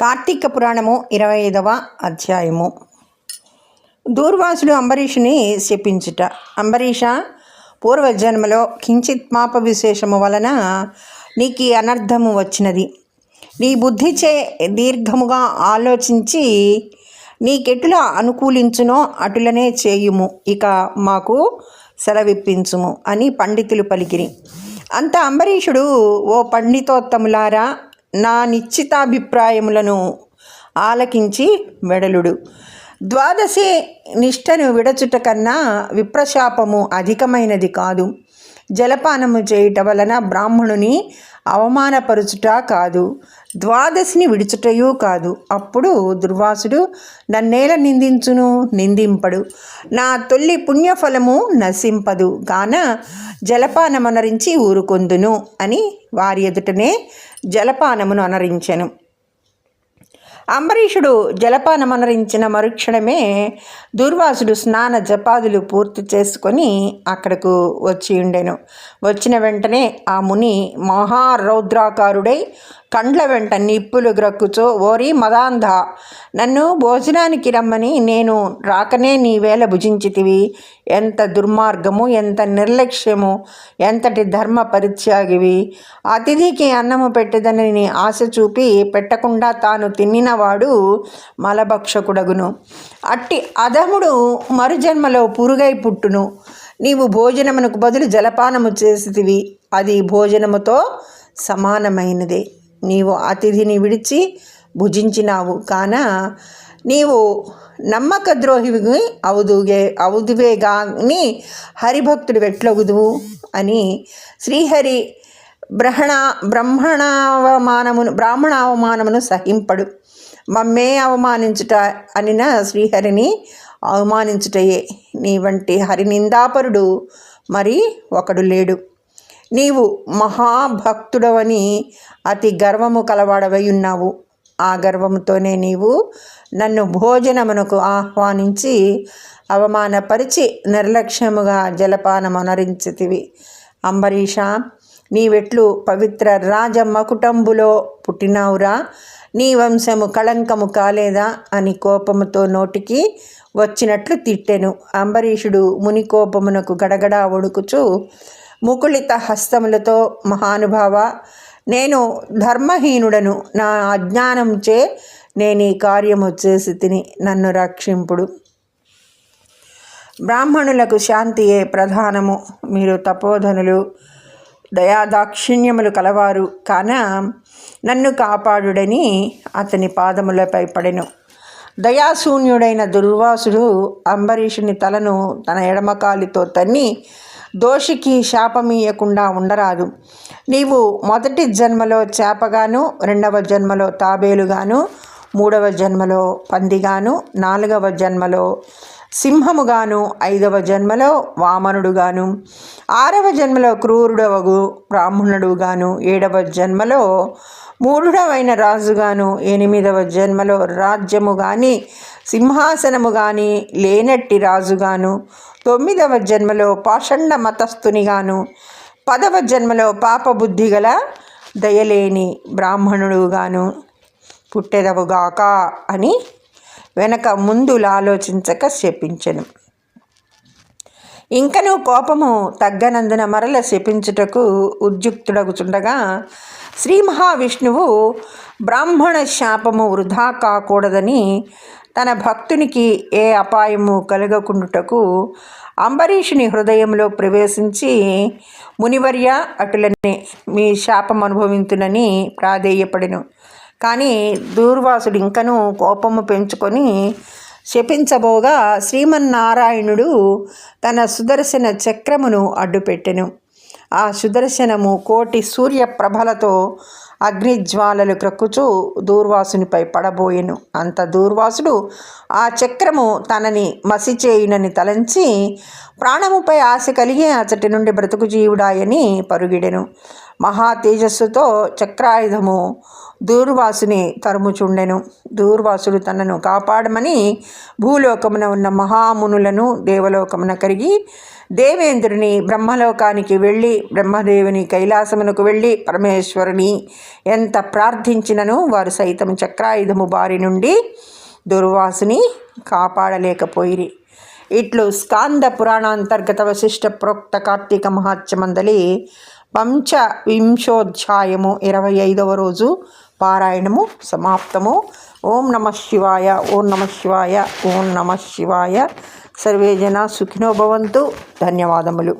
కార్తీక పురాణము 25వ అధ్యాయము. దూర్వాసుడు అంబరీషుని శపించుట. అంబరీష, పూర్వజన్మలో కించిత్ పాప విశేషము వలన నీకు అనర్థము వచ్చినది. నీ బుద్ధిచే దీర్ఘముగా ఆలోచించి నీకెటులా అనుకూలించునో అటులనే చేయుము, ఇక మాకు సెలవిప్పించుము అని పండితులు పలికిరి. అంత అంబరీషుడు, ఓ పండితోత్తములారా, నా నిశ్చితాభిప్రాయములను ఆలకించి వెడలుడు. ద్వాదశి నిష్టను విడచుట కన్నా విప్రశాపము అధికమైనది కాదు. జలపానము చేయుట వలన బ్రాహ్మణుని అవమానపరుచుట కాదు, ద్వాదశిని విడుచుటయూ కాదు. అప్పుడు దుర్వాసుడు, నన్నేల నిందించును? నిందింపడు. నా తొల్లి పుణ్యఫలము నశింపదు గాన జలపానమనరించి ఊరుకొందును అని వారి ఎదుటనే జలపానమును అనరించెను. అంబరీషుడు జలపానమనరించిన మరుక్షణమే దూర్వాసుడు స్నాన జపాదులు పూర్తి చేసుకొని అక్కడకు వచ్చి ఉండెను. వచ్చిన వెంటనే ఆ ముని మహారౌద్రాకారుడై కండ్ల వెంట నిప్పులు గ్రక్కుచో, ఓరి మదాంధ, నన్ను భోజనానికి రమ్మని నేను రాకనే నీవేళ భుజించితివి. ఎంత దుర్మార్గము, ఎంత నిర్లక్ష్యము, ఎంతటి ధర్మ పరిత్యాగివి. అతిథికి అన్నము పెట్టదని ఆశ చూపి పెట్టకుండా తాను తిన్నినవాడు మలభక్షకుడగును. అట్టి అధముడు మరుజన్మలో పురుగై పుట్టును. నీవు భోజనమునకు బదులు జలపానము చేసితివి, అది భోజనముతో సమానమైనదే. నీవు అతిథిని విడిచి భుజించినావు కాన నీవు నమ్మక ద్రోహివి అవుదువే గాని హరిభక్తుడు వెట్లగుదువు అని శ్రీహరి బ్రాహ్మణావమానమును సహింపడు. మమ్మే అవమానించుట అనిన శ్రీహరిని అవమానించుటయే. నీ వంటి హరినిందాపరుడు మరి ఒకడు లేడు. నీవు మహాభక్తుడవని అతి గర్వము కలవాడవై ఉన్నావు. ఆ గర్వముతోనే నీవు నన్ను భోజనమునకు ఆహ్వానించి అవమానపరిచి నిర్లక్ష్యముగా జలపానమనరించితివి. అంబరీష, నీవెట్లు పవిత్ర రాజమకుటంబులో పుట్టినావురా? నీ వంశము కళంకము కాలేదా అని కోపముతో నోటికి వచ్చినట్లు తిట్టెను. అంబరీషుడు ముని కోపమునకు గడగడా వణుకుచు ముకుళిత హస్తములతో, మహానుభావ, నేను ధర్మహీనుడను. నా అజ్ఞానంచే నేను ఈ కార్యము చేసి తిని, నన్ను రక్షింపుడు. బ్రాహ్మణులకు శాంతియే ప్రధానము. మీరు తపోధనులు, దయాదాక్షిణ్యములు కలవారు కాన నన్ను కాపాడుడని అతని పాదములపై పడెను. దయాశూన్యుడైన దుర్వాసుడు అంబరీషుని తలను తన ఎడమకాలితో తన్ని, దోషికి శాపమీయకుండా ఉండరాదు. నీవు మొదటి జన్మలో చేపగాను, రెండవ జన్మలో తాబేలుగాను, మూడవ జన్మలో పందిగాను, నాలుగవ జన్మలో సింహముగాను, ఐదవ జన్మలో వామనుడుగాను, ఆరవ జన్మలో క్రూరుడవగు బ్రాహ్మణుడుగాను, ఏడవ జన్మలో మూఢుడవైన రాజుగాను, ఎనిమిదవ జన్మలో రాజ్యము కానీ సింహాసనము కానీ లేనట్టి రాజుగాను, తొమ్మిదవ జన్మలో పాషండ మతస్థునిగాను, 10వ జన్మలో పాపబుద్ధి గల దయలేని బ్రాహ్మణుడుగాను పుట్టెదవుగాక అని వెనక ముందులు ఆలోచించక శపించెను. ఇంకనూ కోపము తగ్గనందున మరల శపించుటకు ఉద్యుక్తుడగుచుండగా శ్రీ మహావిష్ణువు బ్రాహ్మణ శాపము వృధా కాకూడదని తన భక్తునికి ఏ అపాయము కలగకుండుటకు అంబరీషుని హృదయంలో ప్రవేశించి, మునివర్య, అటులనే మీ శాపం అనుభవింతునని ప్రాధేయపడెను. కానీ దూర్వాసుడు ఇంకనూ కోపము పెంచుకొని శపించబోగా శ్రీమన్నారాయణుడు తన సుదర్శన చక్రమును అడ్డుపెట్టెను. ఆ సుదర్శనము కోటి సూర్యప్రభలతో అగ్నిజ్వాలలు క్రక్కుచూ దూర్వాసునిపై పడబోయెను. అంత దూర్వాసుడు ఆ చక్రము తనని మసిచేయునని తలంచి ప్రాణముపై ఆశ కలిగి అచటి నుండి బ్రతుకు జీవుడాయని పరుగిడెను. మహా తేజస్సుతో చక్రాయుధము దూర్వాసుని తరుముచుండెను. దూర్వాసుడు తనను కాపాడమని భూలోకమున ఉన్న మహామునులను దేవలోకమున కరిగి దేవేంద్రుని బ్రహ్మలోకానికి వెళ్ళి బ్రహ్మదేవుని కైలాసమునకు వెళ్ళి పరమేశ్వరుని ఎంత ప్రార్థించినను వారు సైతం చక్రాయుధము బారి నుండి దుర్వాసుని కాపాడలేకపోయిరి. ఇట్లు స్కాంద పురాణాంతర్గత వశిష్ఠ ప్రోక్త కార్తీక మహాత్మ్యమందలి పంచవింశోధ్యాయము 25వ రోజు పారాయణము సమాప్తము. ఓం నమః శివాయ. ఓం నమః శివాయ. ఓం నమః శివాయ. సర్వే జనా సుఖినో భవంతు. ధన్యవాదములు.